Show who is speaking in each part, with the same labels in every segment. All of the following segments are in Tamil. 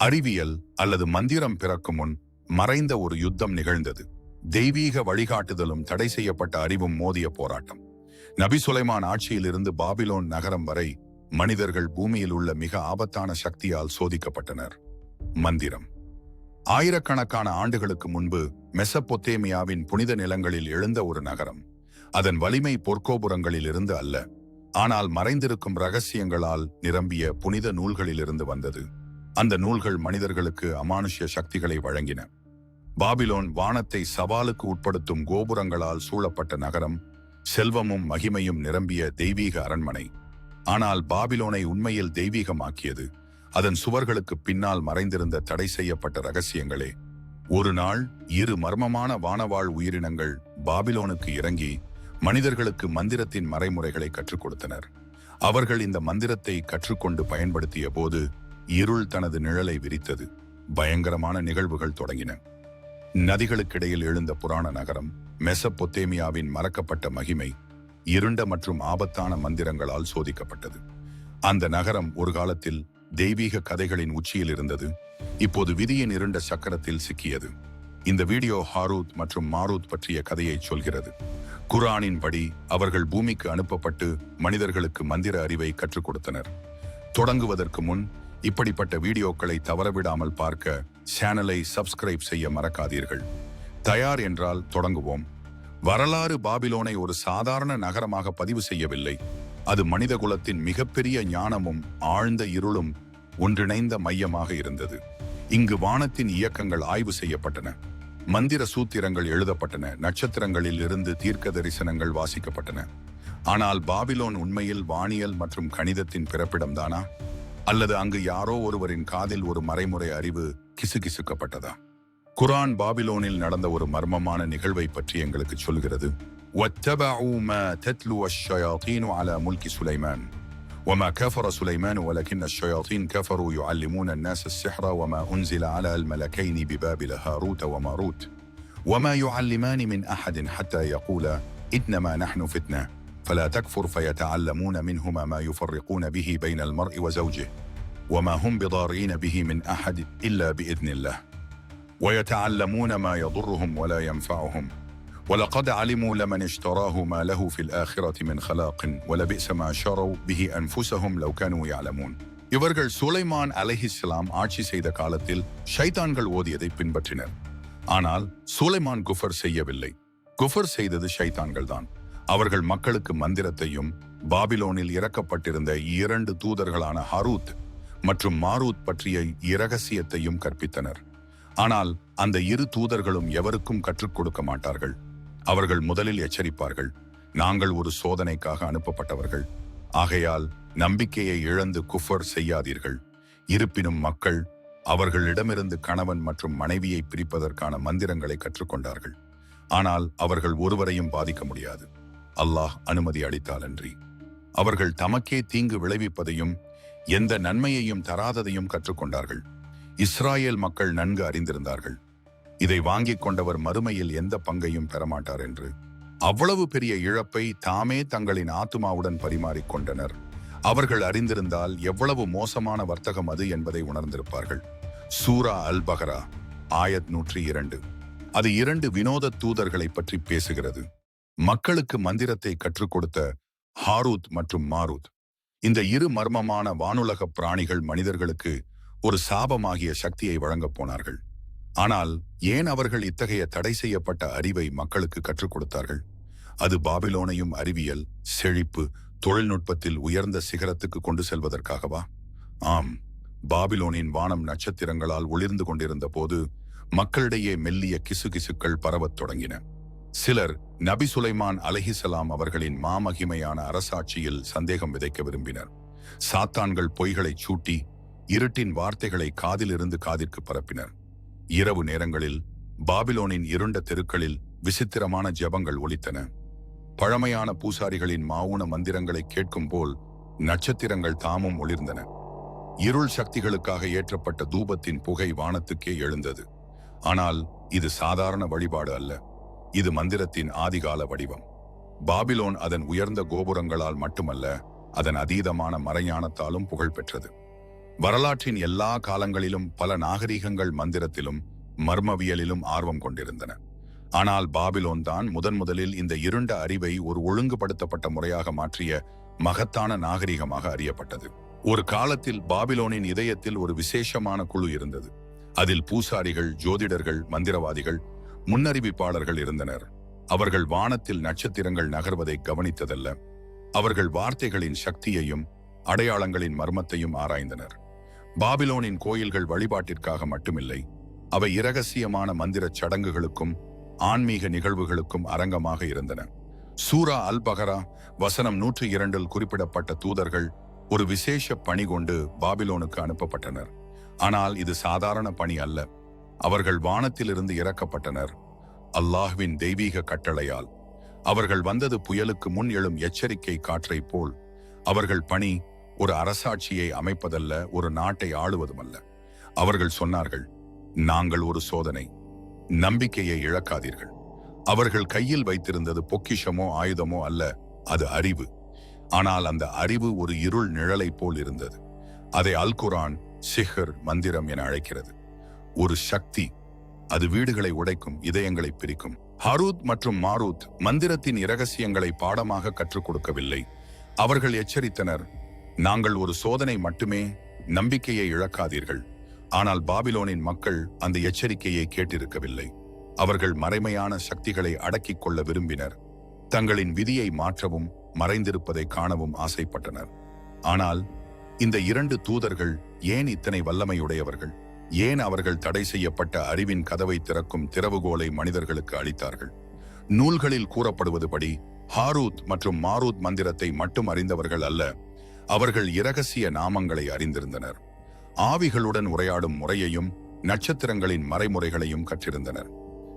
Speaker 1: அறிவியல் அல்லது மந்திரம் பிறக்கும் முன் மறைந்த ஒரு யுத்தம் நிகழ்ந்தது. தெய்வீக வழிகாட்டுதலும் தடை செய்யப்பட்ட அறிவும் மோதிய போராட்டம். நபி சுலைமான் ஆட்சியிலிருந்து பாபிலோன் நகரம் வரை மனிதர்கள் பூமியில் உள்ள மிக ஆபத்தான சக்தியால் சோதிக்கப்பட்டனர். மந்திரம். ஆயிரக்கணக்கான ஆண்டுகளுக்கு முன்பு மெசப்பொத்தேமியாவின் புனித நிலங்களில் எழுந்த ஒரு நகரம். அதன் வலிமை பொற்கோபுரங்களில் இருந்து அல்ல, ஆனால் மறைந்திருக்கும் ரகசியங்களால் நிரம்பிய புனித நூல்களிலிருந்து வந்தது. அந்த நூல்கள் மனிதர்களுக்கு அமானுஷ்ய சக்திகளை வழங்கின. பாபிலோன் வானத்தை சவாலுக்கு உட்படுத்தும் கோபுரங்களால் சூழப்பட்ட நகரம், செல்வமும் மகிமையும் நிரம்பிய தெய்வீக அரண்மனை. ஆனால் பாபிலோனை உண்மையில் தெய்வீகமாக்கியது அதன் சுவர்களுக்கு பின்னால் மறைந்திருந்த தடை செய்யப்பட்ட ரகசியங்களே. ஒரு நாள் இரு மர்மமான வானவாழ் உயிரினங்கள் பாபிலோனுக்கு இறங்கி மனிதர்களுக்கு மந்திரத்தின் மறைமுறைகளை கற்றுக் கொடுத்தனர். அவர்கள் இந்த மந்திரத்தை கற்றுக்கொண்டு பயன்படுத்திய போது இருள் தனது நிழலை விரித்தது. பயங்கரமான நிகழ்வுகள் தொடங்கின. நதிகளுக்கிடையில் எழுந்த புராண நகரம், மெசப்பொத்தேமியாவின் மறக்கப்பட்ட மகிமை, இருண்ட மற்றும் ஆபத்தான மந்திரங்களால் சோதிக்கப்பட்டது. அந்த நகரம் ஒரு காலத்தில் தெய்வீக கதைகளின் உச்சியில் இருந்தது. இப்போது விதியின் இருண்ட சக்கரத்தில் சிக்கியது. இந்த வீடியோ ஹாரூத் மற்றும் மாரூத் பற்றிய கதையை சொல்கிறது. குர்ஆனின் படி அவர்கள் பூமிக்கு அனுப்பப்பட்டு மனிதர்களுக்கு மந்திர அறிவை கற்றுக் கொடுத்தனர். தொடங்குவதற்கு முன் இப்படிப்பட்ட வீடியோக்களை தவறவிடாமல் பார்க்க சேனலை சப்ஸ்கிரைப் செய்ய மறக்காதீர்கள். தயார் என்றால் தொடங்குவோம். வரலாறு பாபிலோனை ஒரு சாதாரண நகரமாக பதிவு செய்யவில்லை. அது மனித குலத்தின் மிகப்பெரிய ஞானமும் ஆழ்ந்த இருளும் ஒன்றிணைந்த மையமாக இருந்தது. இங்கு வானத்தின் இயக்கங்கள் ஆய்வு செய்யப்பட்டன, மந்திர சூத்திரங்கள் எழுதப்பட்டன, நட்சத்திரங்களில் இருந்து தீர்க்க தரிசனங்கள் வாசிக்கப்பட்டன. ஆனால் பாபிலோன் உண்மையில் வானியல் மற்றும் கணிதத்தின் பிறப்பிடம்தானா? அல்லது அங்கு யாரோ ஒருவரின் காதில் ஒரு மறைமுறை அறிவு கிசுகிசுக்கப்பட்டதா? குர்ஆன் பாபிலோனில் நடந்த ஒரு மர்மமான நிகழ்வை பற்றி எங்களுக்கு சொல்கிறது. وَاتَّبَعُوا مَا تَتْلُوَ الشَّيَاطِينُ عَلَى مُلْكِ سُلَيْمَانَ وَمَا كَفَرَ سُلَيْمَانُ وَلَكِنَّ الشَّيَاطِينَ كَفَرُوا يُعَلِّمُونَ النَّاسَ السِّحْرَ وَمَا أُنزِلَ عَلَى الْمَلَكَيْنِ بِبَابِلَ هَارُوتَ وَمَارُوتَ وَمَا يُعَلِّمَانِ مِنْ أَحَدٍ حَتَّى يَقُولَا إِنَّمَا نَحْنُ فِتْنَةٌ فَلَا تَكْفُرْ فَيَتَعَلَّمُونَ مِنْهُمَا مَا يُفَرِّقُونَ بِهِ بَيْنَ الْمَرْءِ وَزَوْجِهِ وَمَا هُمْ بِضَارِّينَ بِهِ مِنْ أَحَدٍ إِلَّا بِإِذْنِ اللَّهِ وَيَتَعَلَّمُونَ مَا يَضُرُّهُمْ وَلَا يَنفَعُهُمْ وَلَقَدْ عَلِمُوا لَمَنِ اشْتَرَاهُ مَا لَهُ فِي الْآخِرَةِ مِنْ خَلَاقٍ وَلَبِئْسَ مَا شَرَوْا بِهِ أَنفُسَهُمْ لَوْ كَانُوا يَعْلَمُونَ. இவர்கள் சுலைமான் அலைஹிஸ்ஸலாம் ஆட்சி செய்த காலத்தில் ஷைத்தான்கள் ஓதியதை பின்பற்றினர். ஆனால் சுலைமான் குஃபர் செய்யவில்லை. குஃபர் செய்தது ஷைத்தான்கள் தான். அவர்கள் மக்களுக்கு மந்திரத்தையும் பாபிலோனில் இறக்கப்பட்டிருந்த 2 தூதர்களான ஹாரூத் மற்றும் மாரூத் பற்றிய இரகசியத்தையும் கற்பித்தனர். ஆனால் அந்த 2 தூதர்களும் எவருக்கும் கற்றுக் கொடுக்க மாட்டார்கள். அவர்கள் முதலில் எச்சரிப்பார்கள், நாங்கள் ஒரு சோதனைக்காக அனுப்பப்பட்டவர்கள், ஆகையால் நம்பிக்கையை இழந்து குஃபர் செய்யாதீர்கள். இருப்பினும் மக்கள் அவர்களிடமிருந்து கணவன் மற்றும் மனைவியை பிரிப்பதற்கான மந்திரங்களை கற்றுக்கொண்டார்கள். ஆனால் அவர்கள் ஒருவரையும் பாதிக்க முடியாது, அல்லாஹ் அனுமதி அளித்தாலன்றி. அவர்கள் தமக்கே தீங்கு விளைவிப்பதையும் எந்த நன்மையையும் தராததையும் கற்றுக்கொண்டார்கள். இஸ்ராயேல் மக்கள் நன்கு அறிந்திருந்தார்கள், இதை வாங்கிக் கொண்டவர் மறுமையில் எந்த பங்கையும் பெறமாட்டார் என்று. அவ்வளவு பெரிய இழப்பை தாமே தங்களின் ஆத்துமாவுடன் பரிமாறிக்கொண்டனர். அவர்கள் அறிந்திருந்தால் எவ்வளவு மோசமான வர்த்தகம் அது என்பதை உணர்ந்திருப்பார்கள். சூரா அல் பகரா ஆயத் 102. அது 2 வினோத தூதர்களை பற்றி பேசுகிறது. மக்களுக்கு மந்திரத்தை கற்றுக் கொடுத்த ஹாரூத் மற்றும் மாரூத். இந்த 2 மர்மமான வானுலக பிராணிகள் மனிதர்களுக்கு ஒரு சாபமாகிய சக்தியை வழங்கப் போனார்கள். ஆனால் ஏன் அவர்கள் இத்தகைய தடை செய்யப்பட்ட அறிவை மக்களுக்கு கற்றுக் கொடுத்தார்கள்? அது பாபிலோனையும் அறிவியல், செழிப்பு, தொழில்நுட்பத்தில் உயர்ந்த சிகரத்துக்கு கொண்டு செல்வதற்காகவா? ஆம். பாபிலோனின் வானம் நட்சத்திரங்களால் ஒளிர்ந்து கொண்டிருந்த போது மக்களிடையே மெல்லிய கிசுகிசுக்கள் பரவத் தொடங்கின. சிலர் நபி சுலைமான் அலைஹிஸ்ஸலாம் அவர்களின் மாமகிமையான அரசாட்சியில் சந்தேகம் விதைக்க விரும்பினர். சாத்தான்கள் பொய்களை சூட்டி இருட்டின் வார்த்தைகளை காதிலிருந்து காதிற்கு பரப்பினர். இரவு நேரங்களில் பாபிலோனின் இருண்ட தெருக்களில் விசித்திரமான ஜெபங்கள் ஒலித்தன. பழமையான பூசாரிகளின் மாவுன மந்திரங்களை கேட்கும் போல் நட்சத்திரங்கள் தாமும் ஒளிர்ந்தன. இருள் சக்திகளுக்காக ஏற்றப்பட்ட தூபத்தின் புகை வானத்துக்கே எழுந்தது. ஆனால் இது சாதாரண வழிபாடு அல்ல, இது மந்திரத்தின் ஆதிகால வடிவம். பாபிலோன் அதன் உயர்ந்த கோபுரங்களால் மட்டுமல்ல, அதன் அதீதமான மறைஞானத்தாலும் புகழ் பெற்றது. வரலாற்றின் எல்லா காலங்களிலும் பல நாகரிகங்கள் மந்திரத்திலும் மர்மவியலிலும் ஆர்வம் கொண்டிருந்தன. ஆனால் பாபிலோன் தான் முதலில் இந்த இருண்ட அறிவை ஒரு ஒழுங்குபடுத்தப்பட்ட முறையாக மாற்றிய மகத்தான நாகரிகமாக அறியப்பட்டது. ஒரு காலத்தில் பாபிலோனின் இதயத்தில் ஒரு விசேஷமான குழு இருந்தது. அதில் பூசாரிகள், ஜோதிடர்கள், மந்திரவாதிகள், முன்னறிவிப்பாளர்கள் இருந்தனர். அவர்கள் வானத்தில் நட்சத்திரங்கள் நகர்வதை கவனித்ததல்ல, அவர்கள் வார்த்தைகளின் சக்தியையும் அடையாளங்களின் மர்மத்தையும் ஆராய்ந்தனர். பாபிலோனின் கோயில்கள் வழிபாட்டிற்காக மட்டுமில்லை, அவை இரகசியமான மந்திரச் சடங்குகளுக்கும் ஆன்மீக நிகழ்வுகளுக்கும் அரங்கமாக இருந்தன. சூரா அல் பகரா வசனம் 102 குறிப்பிடப்பட்ட தூதர்கள் ஒரு விசேஷ பணி கொண்டு பாபிலோனுக்கு அனுப்பப்பட்டனர். ஆனால் இது சாதாரண பணி அல்ல. அவர்கள் வானத்திலிருந்து இறக்கப்பட்டனர், அல்லாஹ்வின் தெய்வீக கட்டளையால். அவர்கள் வந்தது புயலுக்கு முன் எழும் எச்சரிக்கை காற்றை போல். அவர்கள் பணி ஒரு அரசாட்சியை அமைப்பதல்ல, ஒரு நாட்டை ஆளுவதுமல்ல. அவர்கள் சொன்னார்கள், நாங்கள் ஒரு சோதனை, நம்பிக்கையை இழக்காதீர்கள். அவர்கள் கையில் வைத்திருந்தது பொக்கிஷமோ ஆயுதமோ அல்ல, அது அறிவு. ஆனால் அந்த அறிவு ஒரு இருள் நிழலை போல் இருந்தது. அதை அல் குர்ஆன் சிஹர், மந்திரம் என அழைக்கிறது. ஒரு சக்தி, அது வீடுகளை உடைக்கும், இதயங்களை பிரிக்கும். ஹாரூத் மற்றும் மாரூத் மந்திரத்தின் இரகசியங்களை பாடமாக கற்றுக் கொடுக்கவில்லை. அவர்கள் எச்சரித்தனர், நாங்கள் ஒரு சோதனை மட்டுமே, நம்பிக்கையை இழக்காதீர்கள். ஆனால் பாபிலோனின் மக்கள் அந்த எச்சரிக்கையை கேட்டிருக்கவில்லை. அவர்கள் மறைமையான சக்திகளை அடக்கிக் கொள்ள விரும்பினர். தங்களின் விதியை மாற்றவும் மறைந்திருப்பதை காணவும் ஆசைப்பட்டனர். ஆனால் இந்த 2 தூதர்கள் ஏன் இத்தனை வல்லமையுடையவர்கள்? ஏன் அவர்கள் தடை செய்யப்பட்ட அறிவின் கதவை திறக்கும் திறவுகோலை மனிதர்களுக்கு அளித்தார்கள்? நூல்களில் கூறப்படுவதுபடி ஹாரூத் மற்றும் மாரூத் மந்திரத்தை மட்டும் அறிந்தவர்கள் அல்ல, அவர்கள் இரகசிய நாமங்களை அறிந்திருந்தனர். ஆவிகளுடன் உரையாடும் முறையையும் நட்சத்திரங்களின் மறைமுறைகளையும் கற்றிருந்தனர்.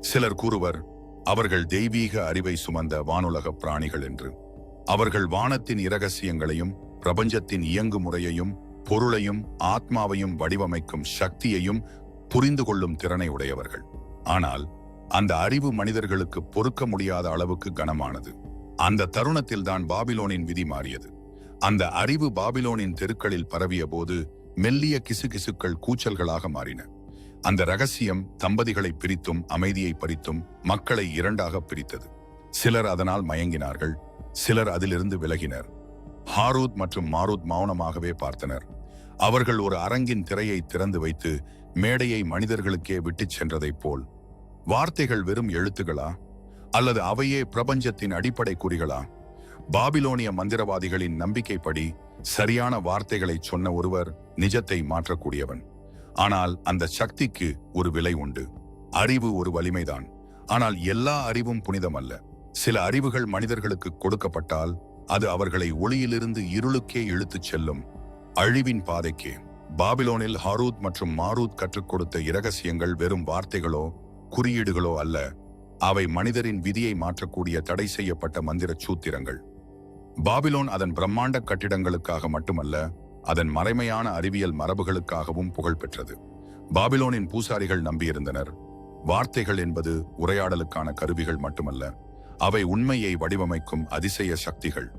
Speaker 1: சிலர் கூறுவர், அவர்கள் தெய்வீக அறிவை சுமந்த வானுலக பிராணிகள் என்று. அவர்கள் வானத்தின் இரகசியங்களையும் பிரபஞ்சத்தின் இயங்கு முறையையும் பொருளையும் ஆத்மாவையும் வடிவமைக்கும் சக்தியையும் புரிந்து கொள்ளும் திறனை உடையவர்கள். ஆனால் அந்த அறிவு மனிதர்களுக்கு பொறுக்க முடியாத அளவுக்கு கனமானது. அந்த தருணத்தில்தான் பாபிலோனின் விதி மாறியது. அந்த அறிவு பாபிலோனின் தெருக்களில் பரவிய போது மெல்லிய கிசுகிசுக்கள் கூச்சல்களாக மாறின. அந்த ரகசியம் தம்பதிகளை பிரித்தும் அமைதியை பறித்தும் மக்களை 2ஆக பிரித்தது. சிலர் அதனால் மயங்கினார்கள், சிலர் அதிலிருந்து விலகினர். ஹாரூத் மற்றும் மாரூத் மௌனமாகவே பார்த்தனர். அவர்கள் ஒரு அரங்கின் திரையை திறந்து வைத்து மேடையை மனிதர்களுக்கே விட்டுச் சென்றதைப் போல். வார்த்தைகள் வெறும் எழுத்துகளா, அல்லது அவையே பிரபஞ்சத்தின் அடிப்படை குறிகளா? பாபிலோனிய மந்திரவாதிகளின் நம்பிக்கைப்படி சரியான வார்த்தைகளை சொன்ன ஒருவர் நிஜத்தை மாற்றக்கூடியவன். ஆனால் அந்த சக்திக்கு ஒரு விலை உண்டு. அறிவு ஒரு வலிமைதான், ஆனால் எல்லா அறிவும் புனிதமல்ல. சில அறிவுகள் மனிதர்களுக்கு கொடுக்கப்பட்டால் அது அவர்களை ஒளியிலிருந்து இருளுக்கே இழுத்துச் செல்லும், அழிவின் பாதைக்கே. பாபிலோனில் ஹாரூத் மற்றும் மாரூத் கற்றுக் கொடுத்த இரகசியங்கள் வெறும் வார்த்தைகளோ குறியீடுகளோ அல்ல, அவை மனிதரின் விதியை மாற்றக்கூடிய தடை செய்யப்பட்ட மந்திர சூத்திரங்கள். பாபிலோன் அதன் பிரம்மாண்ட கட்டிடங்களுக்காக மட்டுமல்ல, அதன் மறைமையான அறிவியல் மரபுகளுக்காகவும் புகழ் பெற்றது. பாபிலோனின் பூசாரிகள் நம்பியிருந்தனர், வார்த்தைகள் என்பது உரையாடலுக்கான கருவிகள் மட்டுமல்ல, அவை உண்மையை வடிவமைக்கும் அதிசய சக்திகள்.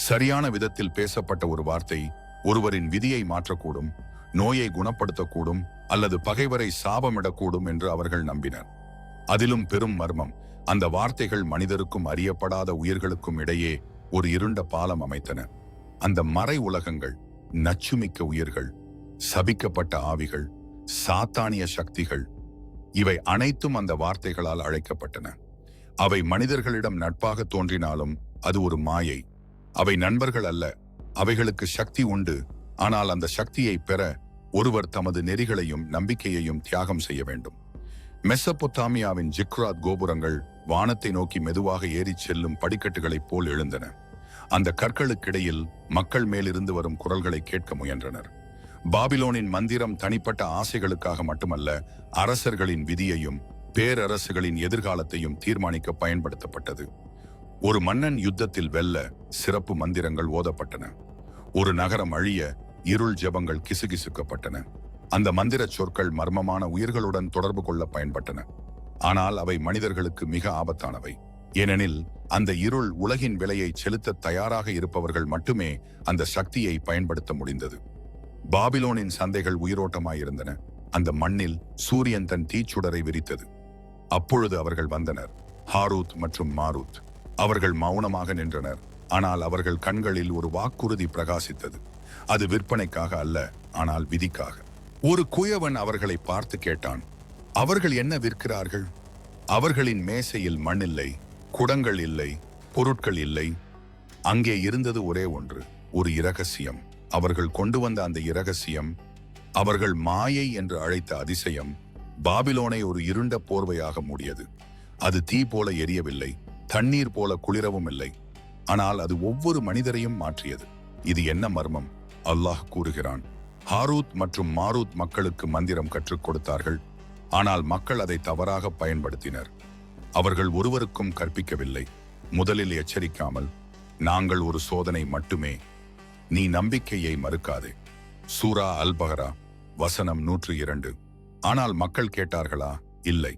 Speaker 1: சரியான விதத்தில் பேசப்பட்ட ஒரு வார்த்தை ஒருவரின் விதியை மாற்றக்கூடும், நோயை குணப்படுத்தக்கூடும், அல்லது பகைவரை சாபமிடக்கூடும் என்று அவர்கள் நம்பினர். அதிலும் பெரும் மர்மம், அந்த வார்த்தைகள் மனிதருக்கும் அறியப்படாத உயிர்களுக்கும் இடையே ஒரு இருண்ட பாலம் அமைத்தன. அந்த மறை உலகங்கள், நச்சுமிக்க உயிர்கள், சபிக்கப்பட்ட ஆவிகள், சாத்தானிய சக்திகள், இவை அனைத்தும் அந்த வார்த்தைகளால் அழைக்கப்பட்டன. அவை மனிதர்களிடம் நட்பாக தோன்றினாலும் அது ஒரு மாயை. அவை நண்பர்கள் அல்ல, அவைகளுக்கு சக்தி உண்டு. ஆனால் அந்த சக்தியை பெற ஒருவர் தமது நெறிகளையும் நம்பிக்கையையும் தியாகம் செய்ய வேண்டும். மெசபொத்தாமியாவின் ஜிக்ராத் கோபுரங்கள் வானத்தை நோக்கி மெதுவாக ஏறிச் செல்லும் படிக்கட்டுகளைப் போல் எழுந்தன. அந்த கற்களுக்கிடையில் மக்கள் மேலிருந்து வரும் குரல்களை கேட்க முயன்றனர். பாபிலோனின் மந்திரம் தனிப்பட்ட ஆசைகளுக்காக மட்டுமல்ல, அரசர்களின் விதியையும் பேரரசுகளின் எதிர்காலத்தையும் தீர்மானிக்க பயன்படுத்தப்பட்டது. ஒரு மன்னன் யுத்தத்தில் வெல்ல சிறப்பு மந்திரங்கள் ஓதப்பட்டன. ஒரு நகரம் அழிய இருள் ஜெபங்கள் கிசுகிசுக்கப்பட்டன. அந்த மந்திர சொற்கள் மர்மமான உயிர்களுடன் தொடர்பு கொள்ள பயன்பட்டன. ஆனால் அவை மனிதர்களுக்கு மிக ஆபத்தானவை. ஏனெனில் அந்த இருள் உலகின் விலையை செலுத்த தயாராக இருப்பவர்கள் மட்டுமே அந்த சக்தியை பயன்படுத்த முடிந்தது. பாபிலோனின் சந்தைகள் உயிரோட்டமாயிருந்தன. அந்த மண்ணில் சூரியன் தன் தீச்சுடரை விரித்தது. அப்பொழுது அவர்கள் வந்தனர், ஹாரூத் மற்றும் மாரூத். அவர்கள் மௌனமாக நின்றனர். ஆனால் அவர்கள் கண்களில் ஒரு வாக்குறுதி பிரகாசித்தது. அது விற்பனைக்காக அல்ல, ஆனால் விதிக்காக. ஒரு குயவன் அவர்களை பார்த்து கேட்டான், அவர்கள் என்ன விற்கிறார்கள்? அவர்களின் மேசையில் மண் இல்லை, குடங்கள் இல்லை, பொருட்கள் இல்லை. அங்கே இருந்தது ஒரே ஒன்று, ஒரு இரகசியம். அவர்கள் கொண்டு வந்த அந்த இரகசியம், அவர்கள் மாயை என்று அழைத்த அதிசயம், பாபிலோனை ஒரு இருண்ட போர்வையாக மூடியது. அது தீ போல எரியவில்லை, தண்ணீர் போல குளிரவும் இல்லை. ஆனால் அது ஒவ்வொரு மனிதரையும் மாற்றியது. இது என்ன மர்மம்? அல்லாஹ் கூறுகிறான், ஹாரூத் மற்றும் மாரூத் மக்களுக்கு மந்திரம் கற்றுக் கொடுத்தார்கள். ஆனால் மக்கள் அதை தவறாக பயன்படுத்தினர். அவர்கள் ஒருவருக்கும் கற்பிக்கவில்லை. முதலில் எச்சரிக்காமல், நாங்கள் ஒரு சோதனை மட்டுமே, நீ நம்பிக்கையை மறுக்காதே. சூரா அல் பஹரா வசனம் 102. ஆனால் மக்கள் கேட்டார்களா? இல்லை.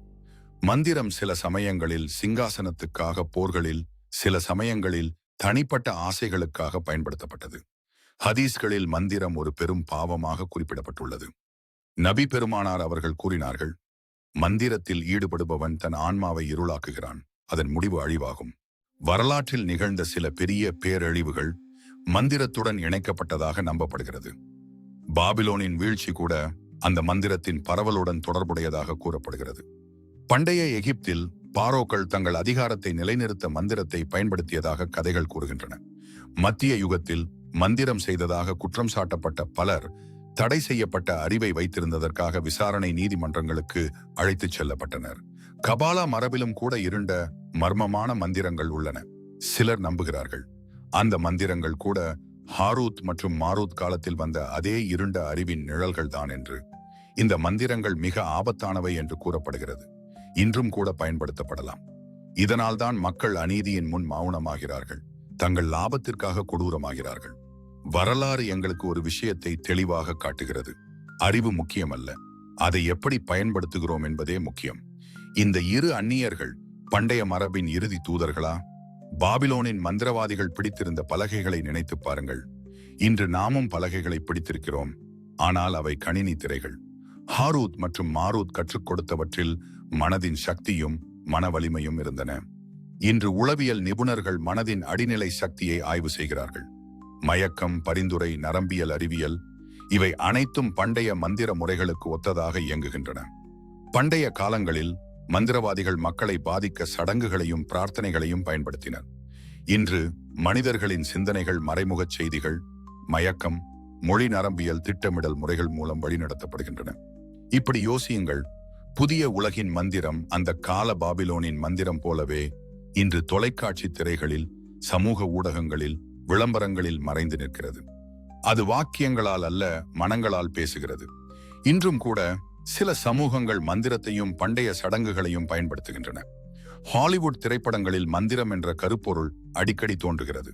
Speaker 1: மந்திரம் சில சமயங்களில் சிங்காசனத்துக்காக, போர்களில் சில சமயங்களில் தனிப்பட்ட ஆசைகளுக்காக பயன்படுத்தப்பட்டது. ஹதீஸ்களில் மந்திரம் ஒரு பெரும் பாவமாக குறிப்பிடப்பட்டுள்ளது. நபி பெருமானார் அவர்கள் கூறினார்கள், மந்திரத்தில் ஈடுபடுபவன் தன் ஆன்மாவை இருளாக்குகிறான், அதன் முடிவு அழிவாகும். வரலாற்றில் நிகழ்ந்த சில பெரிய பேரழிவுகள் மந்திரத்துடன் இணைக்கப்பட்டதாக நம்பப்படுகிறது. பாபிலோனின் வீழ்ச்சி கூட அந்த மந்திரத்தின் பரவலுடன் தொடர்புடையதாக கூறப்படுகிறது. பண்டைய எகிப்தில் பாரோக்கள் தங்கள் அதிகாரத்தை நிலைநிறுத்த மந்திரத்தை பயன்படுத்தியதாக கதைகள் கூறுகின்றன. மத்திய யுகத்தில் மந்திரம் செய்ததாக குற்றம் சாட்டப்பட்ட பலர் தடை செய்யப்பட்ட அறிவை வைத்திருந்ததற்காக விசாரணை நீதிமன்றங்களுக்கு அழைத்துச் செல்லப்பட்டனர். கபாலா மரபிலும் கூட இருண்ட மர்மமான மந்திரங்கள் உள்ளன. சிலர் நம்புகிறார்கள் அந்த மந்திரங்கள் கூட ஹாரூத் மற்றும் மாரூத் காலத்தில் வந்த அதே இருண்ட அறிவின் நிழல்கள் தான் என்று. இந்த மந்திரங்கள் மிக ஆபத்தானவை என்று கூறப்படுகிறது. இன்றும் கூட பயன்படுத்தப்படலாம். இதனால்தான் மக்கள் அநீதியின் முன் மௌனமாகிறார்கள், தங்கள் லாபத்திற்காக கொடூரமாகிறார்கள். வரலாறு எங்களுக்கு ஒரு விஷயத்தை தெளிவாக காட்டுகிறது. அறிவு முக்கியமல்ல, அதை எப்படி பயன்படுத்துகிறோம் என்பதே முக்கியம். இந்த இரு அந்நியர்கள் பண்டைய மரபின் இறுதி தூதர்களா? பாபிலோனின் மந்திரவாதிகள் பிடித்திருந்த பலகைகளை நினைத்து பாருங்கள். இன்று நாமும் பலகைகளை பிடித்திருக்கிறோம், ஆனால் அவை கணினி திரைகள். ஹாரூத் மற்றும் மாரூத் கற்றுக் கொடுத்தவற்றில் மனதின் சக்தியும் மன வலிமையும் இருந்தன. இன்று உளவியல் நிபுணர்கள் மனதின் அடிநிலை சக்தியை ஆய்வு செய்கிறார்கள். மயக்கம், பரிந்துரை, நரம்பியல் அறிவியல், இவை அனைத்தும் பண்டைய மந்திர முறைகளுக்கு ஒத்ததாக இயங்குகின்றன. பண்டைய காலங்களில் மந்திரவாதிகள் மக்களை பாதிக்க சடங்குகளையும் பிரார்த்தனைகளையும் பயன்படுத்தினர். இன்று மனிதர்களின் சிந்தனைகள், மறைமுகச் செய்திகள், மயக்கம், மொழி நரம்பியல் திட்டமிடல் முறைகள் மூலம் வழிநடத்தப்படுகின்றன. இப்படி யோசியுங்கள், புதிய உலகின் மந்திரம் அந்த கால பாபிலோனின் மந்திரம் போலவே இன்று தொலைக்காட்சி திரைகளில், சமூக ஊடகங்களில், விளம்பரங்களில் மறைந்து நிற்கிறது. அது வாக்கியங்களால் அல்ல, மனங்களால் பேசுகிறது. இன்றும் கூட சில சமூகங்கள் மந்திரத்தையும் பண்டைய சடங்குகளையும் பயன்படுத்துகின்றன. ஹாலிவுட் திரைப்படங்களில் மந்திரம் என்ற கருப்பொருள் அடிக்கடி தோன்றுகிறது.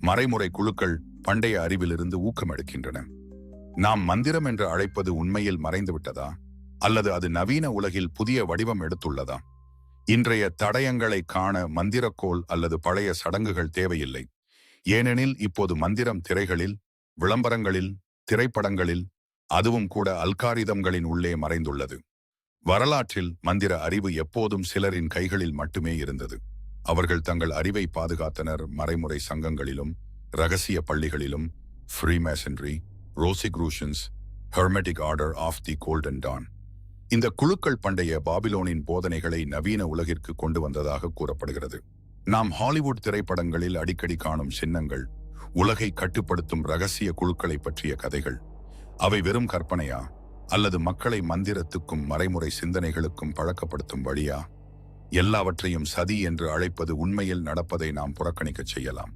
Speaker 1: மறைமுறை குழுக்கள் பண்டைய அறிவிலிருந்து ஊக்கம் எடுக்கின்றன. நாம் மந்திரம் என்று அழைப்பது உண்மையில் மறைந்துவிட்டதா, அல்லது அது நவீன உலகில் புதிய வடிவம் எடுத்துள்ளதா? இன்றைய தடயங்களை காண மந்திரக்கோள் அல்லது பழைய சடங்குகள் தேவையில்லை. ஏனெனில் இப்போது மந்திரம் திரைகளில், விளம்பரங்களில், திரைப்படங்களில், அதுவும் கூட அல்காரிதம்களின் உள்ளே மறைந்துள்ளது. வரலாற்றில் மந்திர அறிவு எப்போதும் சிலரின் கைகளில் மட்டுமே இருந்தது. அவர்கள் தங்கள் அறிவை பாதுகாத்தனர். மறைமுறை சங்கங்களிலும், இரகசிய பள்ளிகளிலும், freemasonry, Rosicrucians, hermetic order of the golden dawn. இந்த குழுக்கள் பண்டைய பாபிலோனின் போதனைகளை நவீன உலகிற்கு கொண்டு வந்ததாக கூறப்படுகிறது. நாம் ஹாலிவுட் திரைப்படங்களில் அடிக்கடி காணும் சின்னங்கள், உலகை கட்டுப்படுத்தும் இரகசிய குழுக்களை பற்றிய கதைகள், அவை வெறும் கற்பனையா, அல்லது மக்களை மந்திரத்துக்கும் மறைமுறை சிந்தனைகளுக்கும் பழக்கப்படுத்தும் வழியா? எல்லாவற்றையும் சதி என்று அழைப்பது உண்மையில் நடப்பதை நாம் புறக்கணிக்கச் செய்யலாம்.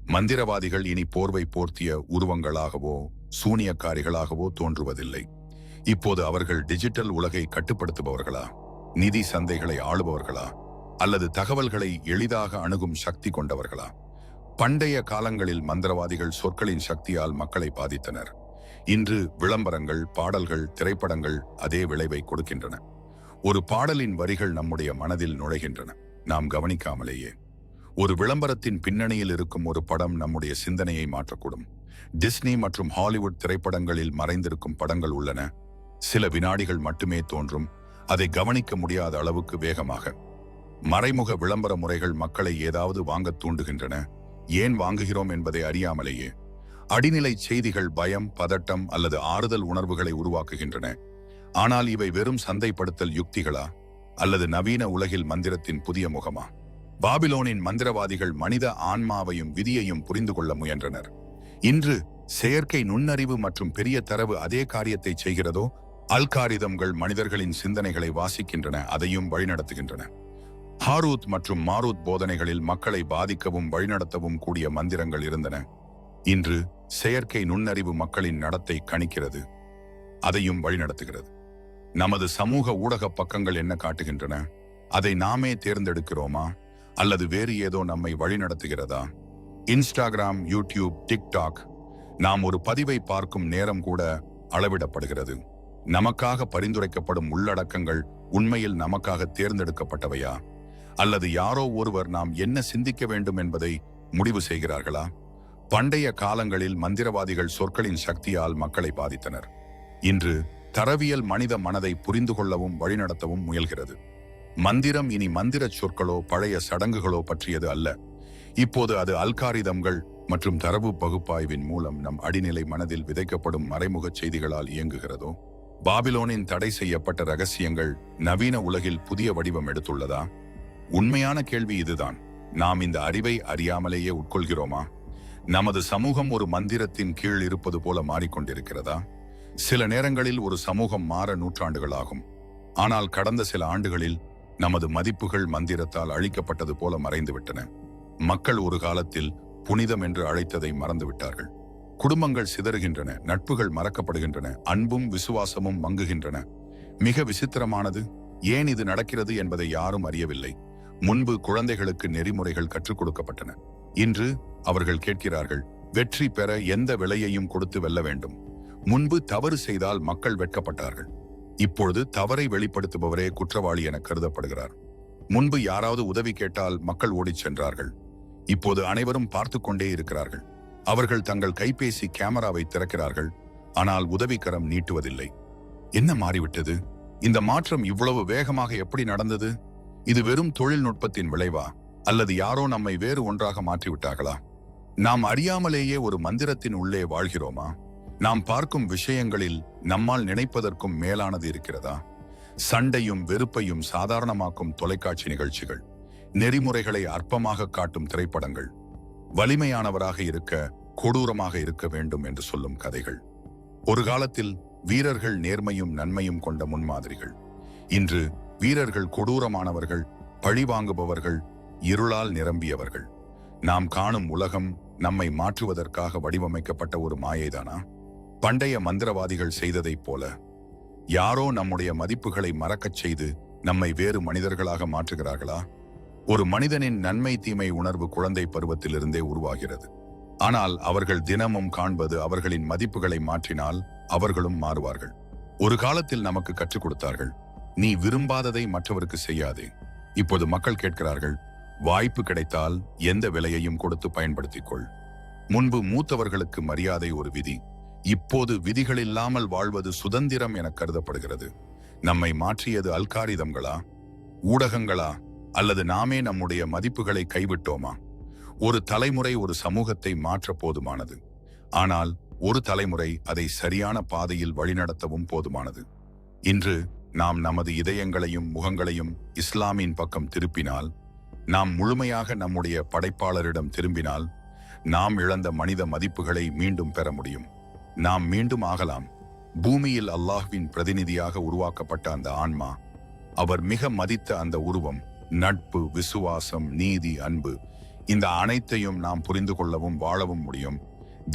Speaker 1: மந்திரவாதிகள் இனி போர்வை போர்த்திய உருவங்களாகவோ சூனியக்காரிகளாகவோ தோன்றுவதில்லை. இப்போது அவர்கள் டிஜிட்டல் உலகை கட்டுப்படுத்துபவர்களா, நிதி சந்தைகளை ஆளுபவர்களா, அல்லது தகவல்களை எளிதாக அணுகும் சக்தி கொண்டவர்களா? பண்டைய காலங்களில் மந்திரவாதிகள் சொற்களின் சக்தியால் மக்களை பாதித்தனர். இன்று விளம்பரங்கள், பாடல்கள், திரைப்படங்கள் அதே விளைவை கொடுக்கின்றன. ஒரு பாடலின் வரிகள் நம்முடைய மனதில் நுழைகின்றன, நாம் கவனிக்காமலேயே. ஒரு விளம்பரத்தின் பின்னணியில் இருக்கும் ஒரு படம் நம்முடைய சிந்தனையை மாற்றக்கூடும். டிஸ்னி மற்றும் ஹாலிவுட் திரைப்படங்களில் மறைந்திருக்கும் படங்கள் உள்ளன. சில வினாடிகள் மட்டுமே தோன்றும், அதை கவனிக்க முடியாத அளவுக்கு வேகமாக. மறைமுக விளம்பர முறைகள் மக்களை ஏதாவது வாங்க தூண்டுகின்றன, ஏன் வாங்குகிறோம் என்பதை அறியாமலேயே. அடிநிலை செய்திகள் பயம், பதட்டம் அல்லது ஆறுதல் உணர்வுகளை உருவாக்குகின்றன. ஆனால் இவை வெறும் சந்தைப்படுத்தல் யுக்திகளா, அல்லது நவீன உலகில் மந்திரத்தின் புதிய முகமா? பாபிலோனின் மந்திரவாதிகள் மனித ஆன்மாவையும் விதியையும் புரிந்து கொள்ள முயன்றனர். இன்று செயற்கை நுண்ணறிவு மற்றும் பெரிய தரவு அதே காரியத்தை செய்கிறதோ? அல்காரிதம்கள் மனிதர்களின் சிந்தனைகளை வாசிக்கின்றன, அதையும் வழிநடத்துகின்றன. ஹாரூத் மற்றும் மாரூத் போதனைகளில் மக்களை பாதிக்கவும் வழிநடத்தவும் கூடிய மந்திரங்கள் இருந்தன. இன்று செயற்கை நுண்ணறிவு மக்களின் நடத்தை கணிக்கிறது, அதையும் வழிநடத்துகிறது. நமது சமூக ஊடக பக்கங்கள் என்ன காட்டுகின்றன? அதை நாமே தேர்ந்தெடுக்கிறோமா, அல்லது வேறு ஏதோ நம்மை வழிநடத்துகிறதா? இன்ஸ்டாகிராம், யூடியூப், டிக்டாக், நாம் ஒரு பதிவை பார்க்கும் நேரம் கூட அளவிடப்படுகிறது. நமக்காக பரிந்துரைக்கப்படும் உள்ளடக்கங்கள் உண்மையில் நமக்காக தேர்ந்தெடுக்கப்பட்டவையா, அல்லது யாரோ ஒருவர் நாம் என்ன சிந்திக்க வேண்டும் என்பதை முடிவு செய்கிறார்களா? பண்டைய காலங்களில் மந்திரவாதிகள் சொற்களின் சக்தியால் மக்களை பாதித்தனர். இன்று தரவியல் மனித மனதை புரிந்து கொள்ளவும் வழிநடத்தவும் முயல்கிறது. மந்திரம் இனி மந்திர சொற்களோ பழைய சடங்குகளோ பற்றியது அல்ல. இப்போது அது அல்காரிதம்கள் மற்றும் தரவு பகுப்பாய்வின் மூலம் நம் அடிநிலை மனதில் விதைக்கப்படும் மறைமுக செய்திகளால் இயங்குகிறதோ? பாபிலோனின் தடை செய்யப்பட்ட ரகசியங்கள் நவீன உலகில் புதிய வடிவம் எடுத்துள்ளதா? உண்மையான கேள்வி இதுதான். நாம் இந்த அறிவை அறியாமலேயே உட்கொள்கிறோமா? நமது சமூகம் ஒரு மந்திரத்தின் கீழ் இருப்பது போல மாறிக்கொண்டிருக்கிறதா? சில நேரங்களில் ஒரு சமூகம் மாற நூற்றாண்டுகளாகும். ஆனால் கடந்த சில ஆண்டுகளில் நமது மதிப்புகள் மந்திரத்தால் அழிக்கப்பட்டது போல மறைந்துவிட்டன. மக்கள் ஒரு காலத்தில் புனிதம் என்று அழைத்ததை மறந்துவிட்டார்கள். குடும்பங்கள் சிதறுகின்றன, நட்புகள் மறக்கப்படுகின்றன, அன்பும் விசுவாசமும் மங்குகின்றன. மிக விசித்திரமானது, ஏன் இது நடக்கிறது என்பதை யாரும் அறியவில்லை. முன்பு குழந்தைகளுக்கு நெறிமுறைகள் கற்றுக் கொடுக்கப்பட்டன. இன்று அவர்கள் கேட்கிறார்கள், வெற்றி பெற எந்த விலையையும் கொடுத்து வெல்ல வேண்டும். முன்பு தவறு செய்தால் மக்கள் வெட்கப்பட்டார்கள். இப்பொழுது தவறை வெளிப்படுத்துபவரே குற்றவாளி என கருதப்படுகிறார். முன்பு யாராவது உதவி கேட்டால் மக்கள் ஓடிச் சென்றார்கள். இப்போது அனைவரும் பார்த்து கொண்டே இருக்கிறார்கள். அவர்கள் தங்கள் கைபேசி கேமராவை திறக்கிறார்கள், ஆனால் உதவிக்கரம் நீட்டுவதில்லை. என்ன மாறிவிட்டது? இந்த மாற்றம் இவ்வளவு வேகமாக எப்படி நடந்தது? இது வெறும் தொழில்நுட்பத்தின் விளைவா, அல்லது யாரோ நம்மை வேறு ஒன்றாக மாற்றிவிட்டார்களா? நாம் அறியாமலேயே ஒரு மந்திரத்தின் உள்ளே வாழ்கிறோமா? நாம் பார்க்கும் விஷயங்களில் நம்மால் நினைப்பதற்கும் மேலானது இருக்கிறதா? சண்டையும் வெறுப்பையும் சாதாரணமாக்கும் தொலைக்காட்சி நிகழ்ச்சிகள், நெறிமுறைகளை அற்பமாக காட்டும் திரைப்படங்கள், வலிமையானவராக இருக்க கொடூரமாக இருக்க வேண்டும் என்று சொல்லும் கதைகள். ஒரு காலத்தில் வீரர்கள் நேர்மையும் நன்மையும் கொண்ட முன்மாதிரிகள். இன்று வீரர்கள் கொடூரமானவர்கள், பழிவாங்குபவர்கள், இருளால் நிரம்பியவர்கள். நாம் காணும் உலகம் நம்மை மாற்றுவதற்காக வடிவமைக்கப்பட்ட ஒரு மாயைதானா? பண்டைய மந்திரவாதிகள் செய்ததைப் போல யாரோ நம்முடைய மதிப்புகளை மறக்கச் செய்து நம்மை வேறு மனிதர்களாக மாற்றுகிறார்களா? ஒரு மனிதனின் நன்மை தீமை உணர்வு குழந்தை பருவத்திலிருந்தே உருவாகிறது. ஆனால் அவர்கள் தினமும் காண்பது அவர்களின் மதிப்புகளை மாற்றினால் அவர்களும் மாறுவார்கள். ஒரு காலத்தில் நமக்கு கற்றுக் கொடுத்தார்கள், நீ விரும்பாததை மற்றவருக்கு செய்யாதே. இப்போது மக்கள் கேட்கிறார்கள், வாய்ப்பு கிடைத்தால் எந்த விலையையும் கொடுத்து பயன்படுத்திக் கொள். முன்பு மூத்தவர்களுக்கு மரியாதை ஒரு விதி, இப்போது விதிகள் இல்லாமல் வாழ்வது சுதந்திரம் என கருதப்படுகிறது. நம்மை மாற்றியது அல்காரிதம்களா, ஊடகங்களா, அல்லது நாமே நம்முடைய மதிப்புகளை கைவிட்டோமா? ஒரு தலைமுறை ஒரு சமூகத்தை மாற்ற போதுமானது, ஆனால் ஒரு தலைமுறை அதை சரியான பாதையில் வழிநடத்தவும் போதுமானது. இன்று நாம் நமது இதயங்களையும் முகங்களையும் இஸ்லாமின் பக்கம் திருப்பினால், நாம் முழுமையாக நம்முடைய படைப்பாளரிடம் திரும்பினால், நாம் இழந்த மனித மதிப்புகளை மீண்டும் பெற முடியும். நாம் மீண்டும் ஆகலாம். பூமியில் அல்லாஹ்வின் பிரதிநிதியாக உருவாக்கப்பட்ட அந்த ஆன்மா, அவர் மிக மதித்த அந்த உருவம், நட்பு, விசுவாசம், நீதி, அன்பு, இந்த அனைத்தையும் நாம் புரிந்து கொள்ளவும் வாழவும் முடியும்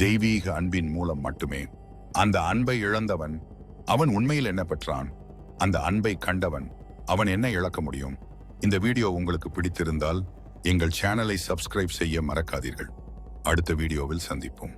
Speaker 1: தெய்வீக அன்பின் மூலம் மட்டுமே. அந்த அன்பை இழந்தவன் அவன் உண்மையில் என்ன பெற்றான்? அந்த அன்பை கண்டவன் அவன் என்ன இழக்க முடியும்? இந்த வீடியோ உங்களுக்கு பிடித்திருந்தால் எங்கள் சேனலை சப்ஸ்கிரைப் செய்ய மறக்காதீர்கள். அடுத்த வீடியோவில் சந்திப்போம்.